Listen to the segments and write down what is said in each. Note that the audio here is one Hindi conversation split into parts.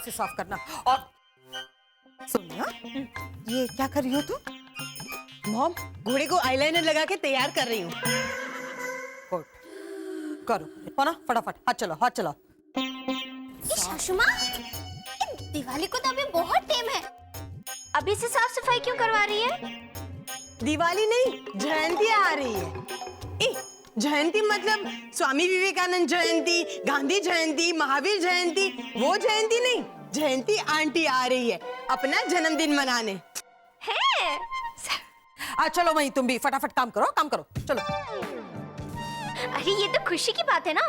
से साफ करना। और सोनिया, ये क्या कर रही हो तुम? मॉम, घोड़े को आईलाइनर लगा के तैयार कर रही हूँ। गुड, करो पोना, फटाफट हाथ चलाओ, हाथ चलाओ। सासू माँ, दिवाली को तो अभी बहुत टाइम है, अभी से साफ सफाई क्यों करवा रही है? दिवाली नहीं, जयंती आ रही है। जयंती मतलब स्वामी विवेकानंद जयंती, गांधी जयंती, महावीर जयंती, वो जयंती नहीं। जयंती आंटी आ रही है अपना जन्मदिन मनाने। है? चलो वहीं तुम भी फटाफट काम करो, काम करो, चलो। अरे ये तो खुशी की बात है ना,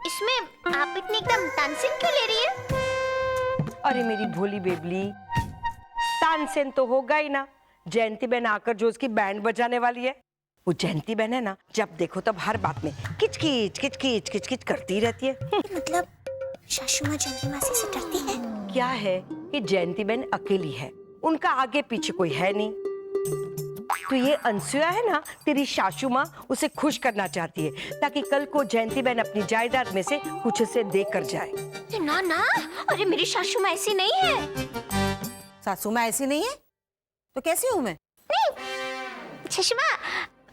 इसमें आप इतनी एकदम टेंशन क्यों ले रही है? अरे मेरी भोली बेबली, तानसेन तो होगा ही ना। जयंती बहन आकर जो उसकी बैंड बजाने वाली है, वो जयंती बहन है ना, जब देखो तब हर बात में किचकिच किचकिच किचकिच करती रहती है। मतलब सासू माँ जयंती मासी से डरती है? क्या है कि जयंती बहन अकेली है, उनका आगे पीछे कोई है नहीं। तो ये अनसुया है ना, तेरी सासू माँ उसे खुश करना चाहती है, ताकि कल को जयंती बहन अपनी जायदाद में से कुछ उसे दे कर जाए। ना ना, अरे मेरी सासू माँ ऐसी नहीं है। सासू माँ ऐसी नहीं है तो कैसी हूँ मैं? नहीं सासू माँ,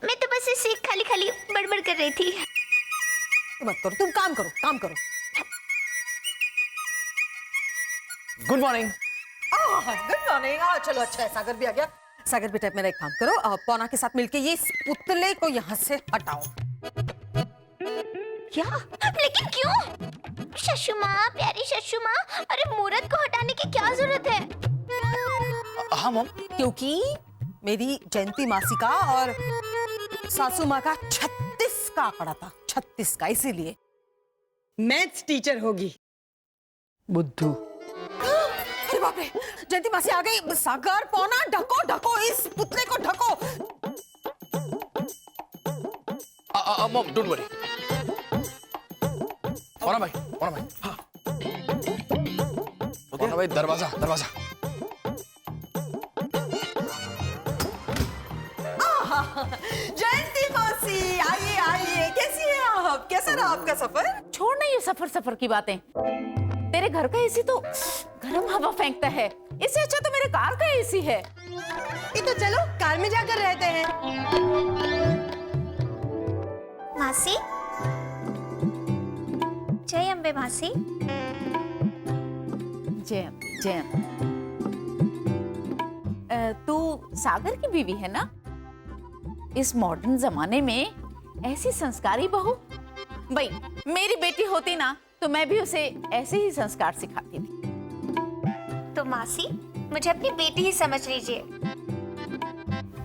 मैं तो बस ऐसे खाली खाली बड़बड़ कर रही थी। मत करो, तुम काम करो, काम करो। Good morning. Good morning. चलो अच्छा है, सागर भी आ गया। सागर बेटा मेरा एक काम करो, पौना के साथ मिलके ये पुतले को यहाँ से हटाओ। क्या? लेकिन क्यों? सासू माँ, प्यारी सासू माँ, अरे मूरत को हटाने की क्या जरूरत है? हाँ मॉम। क्योंकि मेरी जयंती मासी का और सासू माँ का 36 का आंकड़ा था, 36 का, इसीलिए। मैथ्स टीचर होगी बुद्धू। अरे बाप रे, जयंती मासी आ गई। सागर, पौना, ढको ढको, इस पुतले को ढको। Mom don't worry. पौना भाई, पौना भाई, हाँ। पौना भाई, दरवाजा दरवाजा। जयंती मासी, आइए आइए, कैसी हैं आप? कैसा रहा आपका सफर? छोड़ ना ये सफर सफर की बातें। तेरे घर का एसी तो गर्म हवा फेंकता है, इससे अच्छा तो मेरे कार का एसी है। ये तो चलो कार में जाकर रहते हैं। मासी, जय अम्बे मासी। जय जय। तू सागर की बीवी है ना? इस मॉडर्न जमाने में ऐसी संस्कारी बहू, भाई मेरी बेटी होती ना तो मैं भी उसे ऐसे ही संस्कार सिखाती थी। तो मासी, मुझे अपनी बेटी ही समझ लीजिए।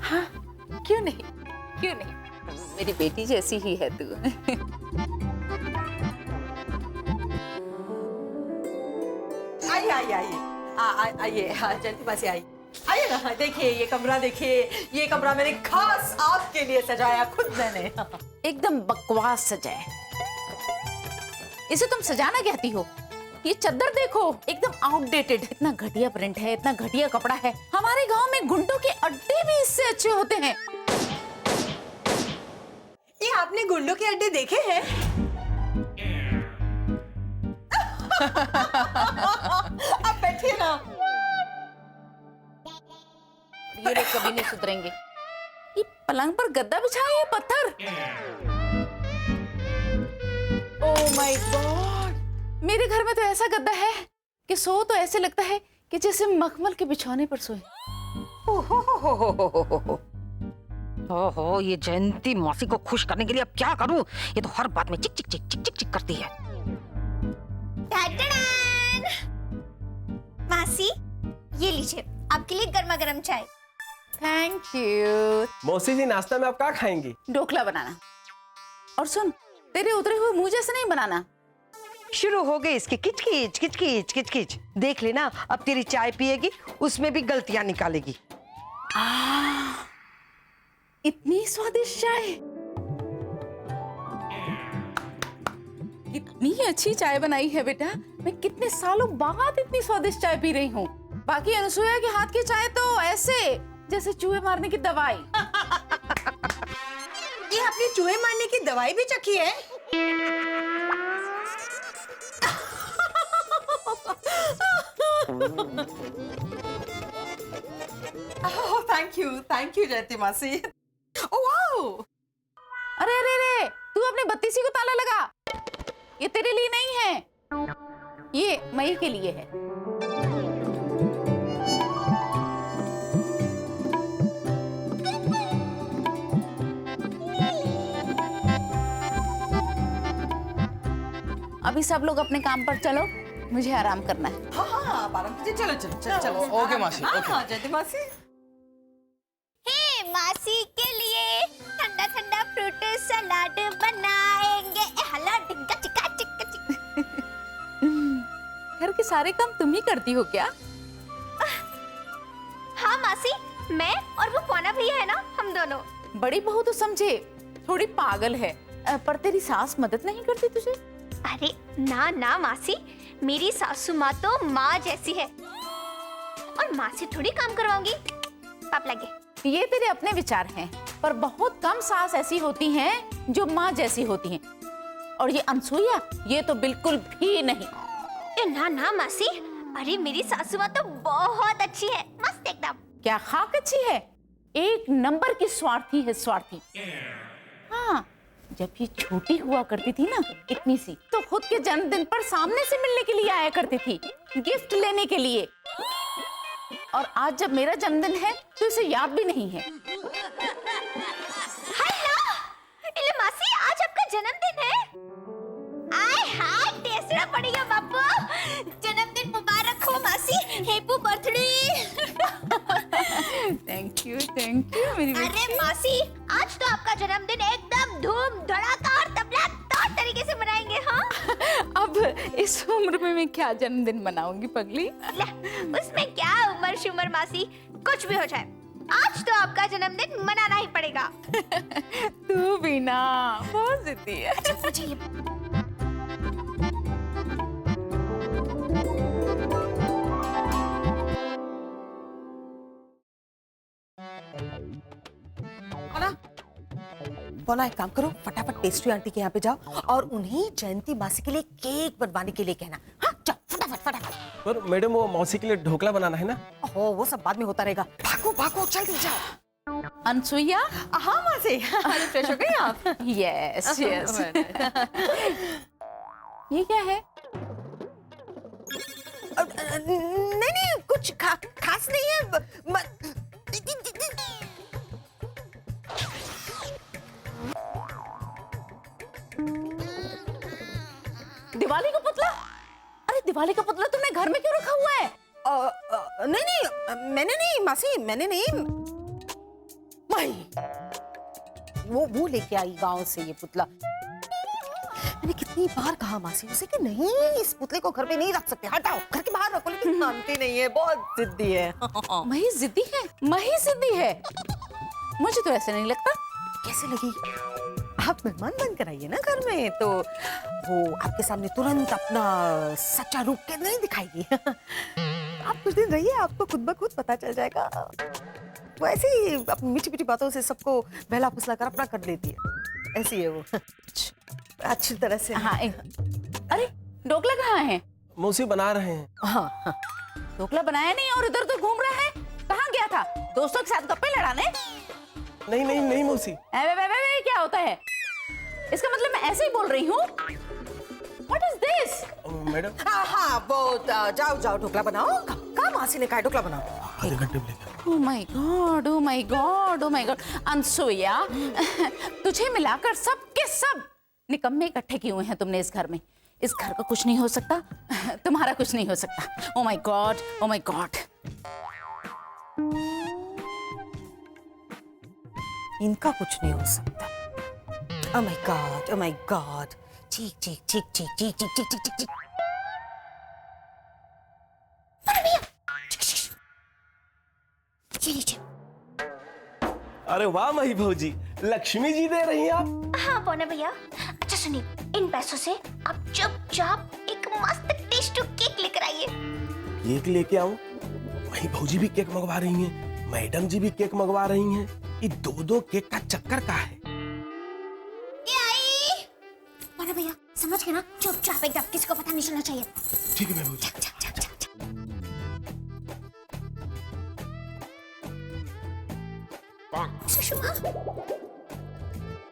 हाँ, क्यों नहीं, क्यों नहीं, मेरी बेटी जैसी ही है तू। आइए आइए आइए, आइए जयंती मासी आइए, आइए ना। देखिए ये कमरा, देखिए ये कमरा मैंने खास आपके लिए सजाया, खुद मैंने। एकदम बकवास सजाए, इसे तुम सजाना कहती हो? ये चादर देखो, एकदम आउटडेटेड, इतना घटिया प्रिंट है, इतना घटिया कपड़ा है। हमारे गांव में गुंडों के अड्डे भी इससे अच्छे होते हैं। ये आपने गुंडों के अड्डे देखे हैं? अब बैठिए ना। ये लोग कभी नहीं सुधरेंगे। ये पलंग पर गद्दा बिछाया है पत्थर। ओह माय गॉड, मेरे घर में तो ऐसा गद्दा है कि सो तो ऐसे लगता है कि जैसे मखमल के बिछौने पर सोए। ओहो, ये जयंती मासी को खुश करने के लिए अब क्या करूं? ये तो हर बात में चिक चिक चिक चिक चिक चिक करती है। टाटान! मासी, ये लीजिए आपके लिए गर्मा गर्म चाय। Thank you. मौसी जी, नाश्ता में आप क्या खाएंगी? ढोकला बनाना। और सुन, तेरे उतरे हुए मुंह जैसे नहीं बनाना। शुरू हो गई इसकी किचकिच किचकिच किचकिच। देख लेना, अब तेरी चाय पिएगी उसमें भी गलतियां निकालेगी। इतनी स्वादिष्ट चाय, कितनी अच्छी चाय बनाई है बेटा। मैं कितने सालों बाद इतनी स्वादिष्ट चाय पी रही हूँ। बाकी अनसुया के हाथ की चाय तो ऐसे जैसे चूहे मारने की दवाई। ये आपने चूहे मारने की दवाई भी चखी है? थैंक यू जयंती मासी। ओह वाओ, अरे अरे अरे, तू अपने बत्तीसी को ताला लगा। ये तेरे लिए नहीं है, ये मई के लिए है। अभी सब लोग अपने काम पर चलो, मुझे आराम करना है। हाँ हाँ आप आराम कीजिए, चलो चलो चलो चलो। ओके मासी, हाँ ओके। हाँ जयंती मासी। हे मासी के लिए ठंडा ठंडा फ्रूट सलाद बनाएंगे। हला टिक्का चिका चिक्का चिक। घर के सारे काम तुम ही करती हो क्या? हाँ मासी, मैं और वो पौना भैया है ना, हम दोनों। बड़ी बहू तो समझे थोड़ी पागल है, पर तेरी सास मदद नहीं करती तुझे? अरे ना ना मासी, मेरी सासू माँ तो माँ जैसी है, और माँ से थोड़ी काम करवाऊंगी। पाप लगे। ये तेरे अपने विचार हैं, पर बहुत कम सास ऐसी होती हैं जो माँ जैसी होती हैं। और ये अनसुईया, ये तो बिल्कुल भी नहीं। ए ना ना मासी, अरे मेरी सासू माँ तो बहुत अच्छी है, मस्त एकदम। क्या खाक अच्छी है, एक नंबर की स्वार्थी है, स्वार्थी। हाँ, जब ये छोटी हुआ करती थी ना, इतनी सी, तो खुद के जन्मदिन पर सामने से मिलने के लिए आया करती थी, गिफ्ट लेने के लिए। और आज जब मेरा जन्मदिन है तो इसे याद भी नहीं है। हेलो, इले मासी, आज आपका जन्मदिन है। आय हाय, टेस्टना पड़ेगा बापू। जन्मदिन मुबारक हो मासी, हैप्पी बर्थडे। थैंक यू मेरी बेटी। अरे मासी, आज तो आपका जन्मदिन एकदम धूम धड़ाका और तबला तोड़ तरीके से मनाएंगे। हाँ अब इस उम्र में मैं क्या जन्मदिन मनाऊंगी पगली? ले, उसमें क्या उम्र शुमर मासी, कुछ भी हो जाए, आज तो आपका जन्मदिन मनाना ही पड़ेगा। तू भी ना बहुत जिद्दी है। मुझे ये बोला, एक काम करो, फटाफट पेस्ट्री आंटी के यहाँ पे जाओ और उन्हें जयंती मासी के लिए केक बनवाने के लिए कहना। हाँ जाओ फटाफट फटाफट। पर मैडम वो मौसी के लिए ढोकला बनाना है ना। हो वो सब बाद में होता रहेगा, भागो भागो जल्दी जाओ। अनसुईया, हाँ मासी, फ्रेश हो गई आप? Yes yes. ये क्या है? नहीं नहीं, कुछ खास नहीं है। दिवाली का पुतला? अरे दिवाली का पुतला तुमने घर में क्यों रखा हुआ है? नहीं नहीं, मैंने नहीं मासी, मैंने नहीं। भाई वो लेके आई गांव से ये पुतला। मैंने कितनी बार कहा मासी उसे कि नहीं, इस पुतले को घर पे नहीं रख सकते, हटाओ, घर के बाहर रखो, लेकिन मानती नहीं है, बहुत जिद्दी है। मही जिद्दी है? मही जिद्दी है? मुझे तो ऐसे नहीं लगता। कैसे लगी? आप मेहमान बन कर आइए ना घर में, तो वो आपके सामने तुरंत अपना सच्चा रूप के नहीं दिखाएगी। आप कुछ दिन रहिए, आपको खुद ब खुद पता चल जाएगा। वो ऐसे ही अपनी मीठी मीठी बातों से सबको बहला फुसला कर अपना कर लेती है, ऐसी है वो, अच्छी तरह से। हाँ अरे ढोकला कहाँ है? मौसी बना रहे हैं। हाँ ढोकला बनाया नहीं और इधर तो घूम रहा है, कहाँ गया था? दोस्तों के साथ गप्पे लड़ाने? नहीं नहीं नहीं मौसी। क्या होता है? इसका मतलब मैं ऐसे ही बोल रही हूँ। What is this? मैडम हाँ वो जाओ जाओ ढोकला बनाओ। कहाँ मासी ने कहा ढोकला बनाओ? आधे घंटे में लेकर। Oh my God, oh my God, oh my God. Anusuiya, तुझे मिलाकर सब के सब निकम्मे इकट्ठे किए हुए हैं तुमने इस घर में। इस घर का कुछ नहीं हो सकता, तुम्हारा कुछ नहीं हो सकता। Oh my God, oh my God. इनका कुछ नहीं हो सकता। Oh my God, oh my God. चीक चीक चीक चीक चीक चीक चीक चीक चीक। ये लीजिए। अरे वाह मही भौजी, लक्ष्मी जी दे रही हैं आप। हाँ पौना भैया, अच्छा सुनिए, इन पैसों से आप चुपचाप एक मस्त टेस्टी केक लेकर आइए। केक लेके आऊं? मही भौजी भी केक मंगवा रही हैं, मैडम जी भी केक मंगवा रही हैं। ये दो केक का चक्कर का है? पौना भैया समझ गए ना, चुपचाप एकदम, किसी को पता नहीं चलना चाहिए। ठीक है मैं भौजी।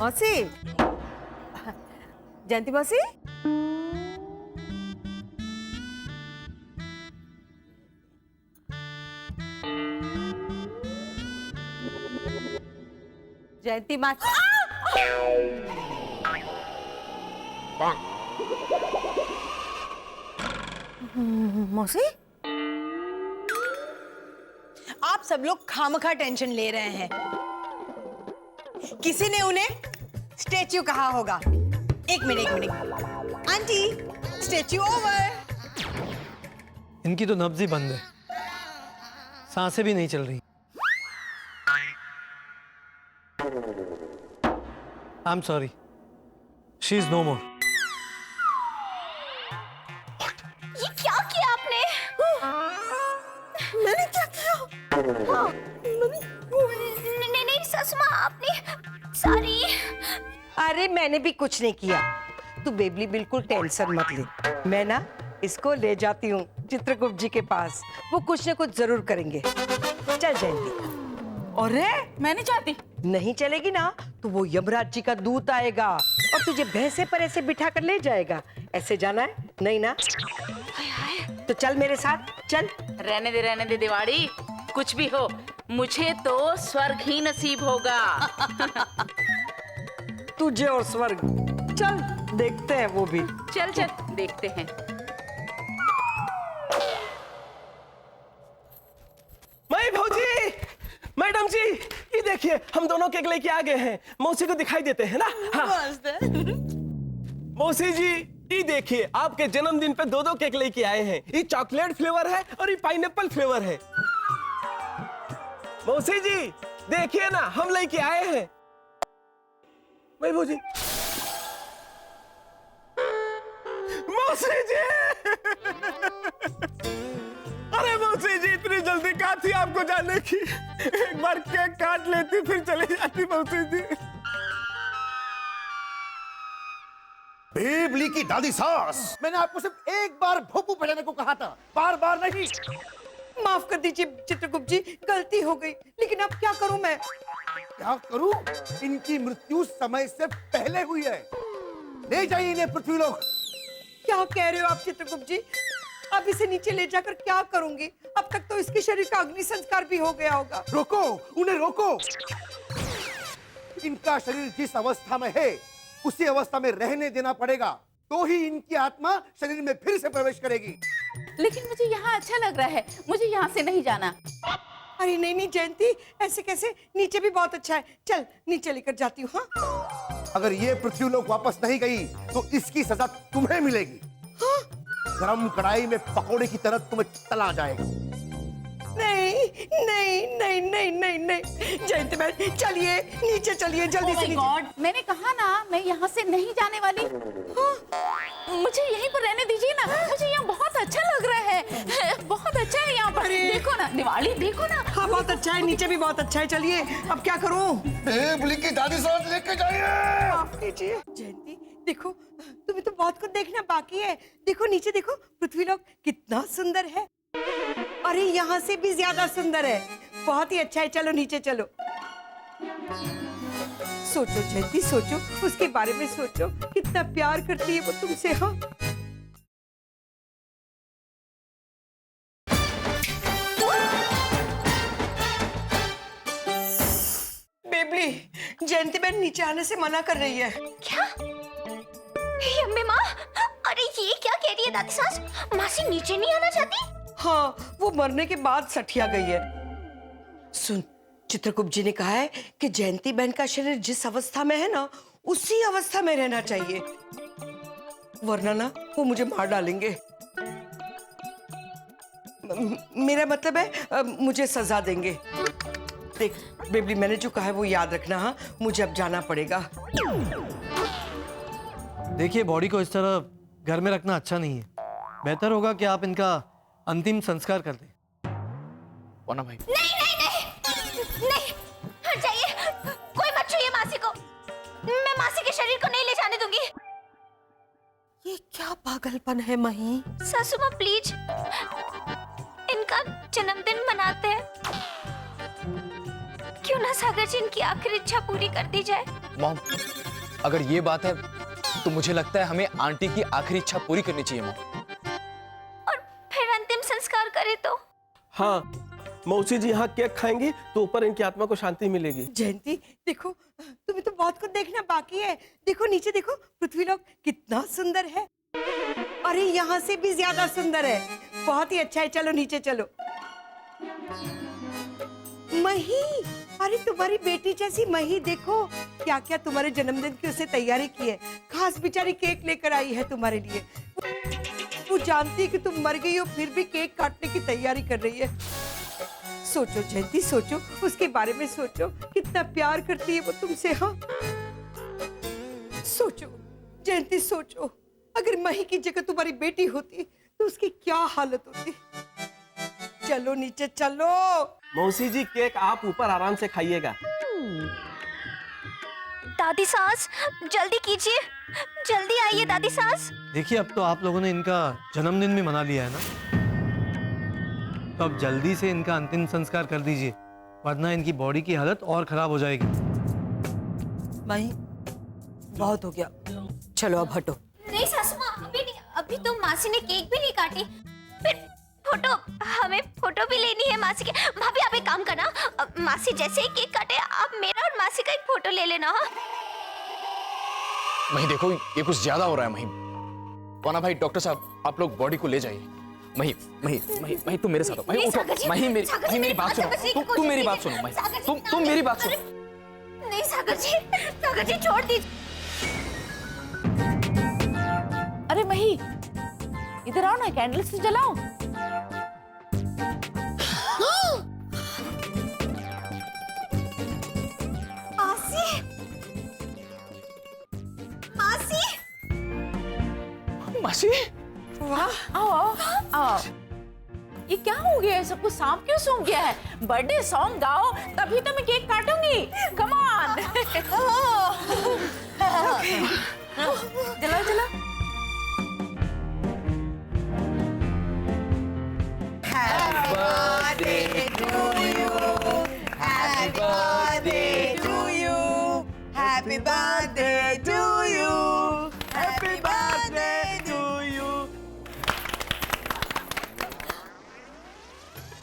मौसी, जयंती मौसी, जयंती मौसी, मौसी, आप सब लोग खामखा टेंशन ले रहे हैं। किसी ने उन्हें स्टैच्यू कहा होगा। एक मिनट आंटी, स्टैच्यू ओवर। इनकी तो नब्ज ही बंद है, सांसें भी नहीं चल रही। I am sorry, she is no more. ये क्या किया आपने? मैंने क्या किया? नहीं सासू माँ, आपने सॉरी। अरे मैंने भी कुछ नहीं किया, तू बेबली बिल्कुल टेंशन मत ले। मैं ना इसको ले जाती हूँ चित्रगुप्त जी के पास, वो कुछ ना कुछ जरूर करेंगे। चल जयंती। अरे मैं नहीं चाहती। नहीं चलेगी ना तो वो यमराज जी का दूत आएगा और तुझे भैंसे पर ऐसे बिठा कर ले जाएगा। ऐसे जाना है नहीं ना? तो चल मेरे साथ, चल। रहने दे दिवाड़ी, कुछ भी हो मुझे तो स्वर्ग ही नसीब होगा। तुझे और स्वर्ग, चल देखते हैं वो भी। चल देखते हैं। मैं भौजी, मैडम जी, ये देखिए हम दोनों केक लेके आ गए हैं। मौसी को दिखाई देते हैं ना? हाँ। मौसी जी, ये देखिए आपके जन्मदिन पे दो केक लेके आए हैं। ये चॉकलेट फ्लेवर है और ये पाइनएप्पल फ्लेवर है। मौसी जी देखिए ना, हम लेके आए हैं। मैं भौजी, मौसी जी, अरे मौसी जी इतनी जल्दी कहाँ थी आपको जाने की? एक बार केक काट लेती फिर चली जाती मौसी जी। बेबली की दादी सास, मैंने आपको सिर्फ एक बार भोपू बजाने को कहा था, बार बार नहीं। माफ कर दीजिए चित्रगुप्त जी, गलती हो गई, लेकिन अब क्या करूं मैं? क्या करूं? इनकी मृत्यु समय से पहले हुई है। ले जाइए इन्हें पृथ्वीलोक। क्या कह रहे हो आप चित्रगुप्त जी? अब इसे नीचे ले जाकर क्या करूंगी? अब तक तो इसके शरीर का अग्नि संस्कार भी हो गया होगा। रोको, उन्हें रोको। इनका शरीर जिस अवस्था में है उसी अवस्था में रहने देना पड़ेगा, तो ही इनकी आत्मा शरीर में फिर से प्रवेश करेगी। लेकिन मुझे यहाँ अच्छा लग रहा है, मुझे यहाँ से नहीं जाना। अरे नहीं जयंती, ऐसे कैसे? नीचे भी बहुत अच्छा है, चल नीचे लेकर जाती हूँ। हाँ? अगर ये पृथ्वीलोक वापस नहीं गई तो इसकी सजा तुम्हें मिलेगी। हाँ? गरम कढ़ाई में पकोड़े की तरह तुम्हें तला जाएगा। नहीं नहीं नहीं नहीं नहीं नहीं जयंती बहन, चलिए नीचे चलिए, जल्दी से नीचे। गॉड, मैंने कहा ना मैं यहाँ से नहीं जाने वाली। मुझे यहीं पर रहने दीजिए ना, मुझे यहाँ बहुत अच्छा लग रहा है, बहुत अच्छा है यहाँ पर। देखो ना दिवाली, देखो ना। हाँ बहुत अच्छा है, नीचे भी बहुत अच्छा है। चलिए अब क्या करूँ? बेबली की दादी साथ लेके जाइए। माफ कीजिए जयंती, देखो तुम्हें तो बहुत कुछ देखना बाकी है। देखो नीचे देखो, पृथ्वीलोक कितना सुंदर है। अरे यहाँ से भी ज्यादा सुंदर है, बहुत ही अच्छा है। चलो नीचे चलो। सोचो जयंती, सोचो उसके बारे में, सोचो कितना प्यार करती है वो तुमसे। हाँ बेबली, जयंती बहन नीचे आने से मना कर रही है। क्या? हे अम्बे माँ, अरे ये क्या कह रही है दादी सास? मासी नीचे नहीं आना चाहती? हाँ, वो मरने के बाद सठिया गई है। सुन, चित्रगुप्त जी ने कहा है कि जयंती बहन का शरीर जिस अवस्था में है ना, उसी अवस्था में रहना चाहिए, वरना ना वो मुझे मार डालेंगे। मेरा मतलब है मुझे सजा देंगे। देख बेबली, मैंने जो कहा है वो याद रखना। हाँ, मुझे अब जाना पड़ेगा। देखिए, बॉडी को इस तरह घर में रखना अच्छा नहीं है। बेहतर होगा कि आप इनका अंतिम संस्कार कर दें। वरना भाई नहीं, हट जाइए, कोई मत छूइए मासी को। मैं मासी के शरीर को नहीं ले जाने दूंगी। ये क्या पागलपन है मही? सासू माँ प्लीज, इनका जन्मदिन मनाते हैं, क्यों क्यों ना सागर जी इनकी आखिरी इच्छा पूरी कर दी जाए। मॉम, अगर ये बात है तो मुझे लगता है हमें आंटी की आखिरी इच्छा पूरी करनी चाहिए मॉम। और फिर अंतिम संस्कार करे तो? हाँ, मौसी जी यहाँ केक खाएंगी तो ऊपर इनकी आत्मा को शांति मिलेगी। जयंती देखो, तुम्हें तो बहुत कुछ देखना बाकी है। देखो नीचे देखो, पृथ्वीलोक कितना सुंदर है। अरे यहाँ से भी ज्यादा सुंदर है। बहुत ही अच्छा है, चलो नीचे चलो। मही, अरे तुम्हारी बेटी जैसी मही देखो क्या क्या तुम्हारे जन्मदिन की उसे तैयारी की है। खास बेचारी केक लेकर आई है तुम्हारे लिए। वो जानती है कि तुम मर गई हो, फिर भी केक काटने की तैयारी कर रही है। सोचो जयंती, सोचो उसके बारे में, सोचो कितना प्यार करती है वो तुमसे। हाँ सोचो जयंती, सोचो अगर मही की जगह तुम्हारी बेटी होती तो उसकी क्या हालत होती। चलो नीचे चलो। मौसी जी केक आप ऊपर आराम से खाइएगा। दादी सास जल्दी कीजिए, जल्दी आइए दादी सास। देखिए, अब तो आप लोगों ने इनका जन्मदिन भी मना लिया है ना, तो अब जल्दी से इनका अंतिम संस्कार कर दीजिए, वरना इनकी बॉडी की हालत और खराब हो जाएगी। मही बहुत हो गया, चलो अब हटो। नहीं सासू माँ, अभी नहीं, अभी तो मासी ने केक भी नहीं काटी। फिर फोटो, हमें फोटो भी लेनी है मासी के। भाभी आप एक काम करना, मासी जैसे ही केक काटे आप मेरा और मासी का एक फोटो ले लेना। हाँ? मही देखो, ये कुछ ज्यादा हो रहा है। मही, वाना भाई, डॉक्टर साहब आप लोग बॉडी को ले जाइए। मही मही मही मही तुम मेरे साथ हो। मही उठो। मही मेरी बात सुनो। तुम मेरी बात सुनो। मही तुम मेरी बात सुनो। नहीं सागर जी छोड़ दीजिए। अरे मही, इधर आओ ना, कैंडल्स तो जलाओ। मासी, मासी, मासी, वाह, आओ आओ आओ। ये क्या हो गया है? सबको सांप क्यों सूंघ गया है? बर्थडे सॉन्ग गाओ, तभी तो मैं केक काटूंगी। Come on. जलाओ जलाओ। Happy birthday to you. Happy birthday to you.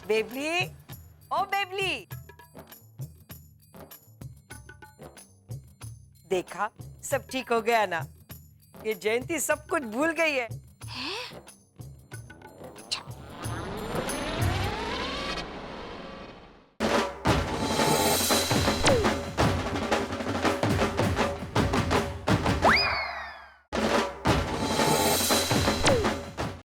Beverly, O Beverly, देखा सब ठीक हो गया ना। ये जयंती सब कुछ भूल गई है।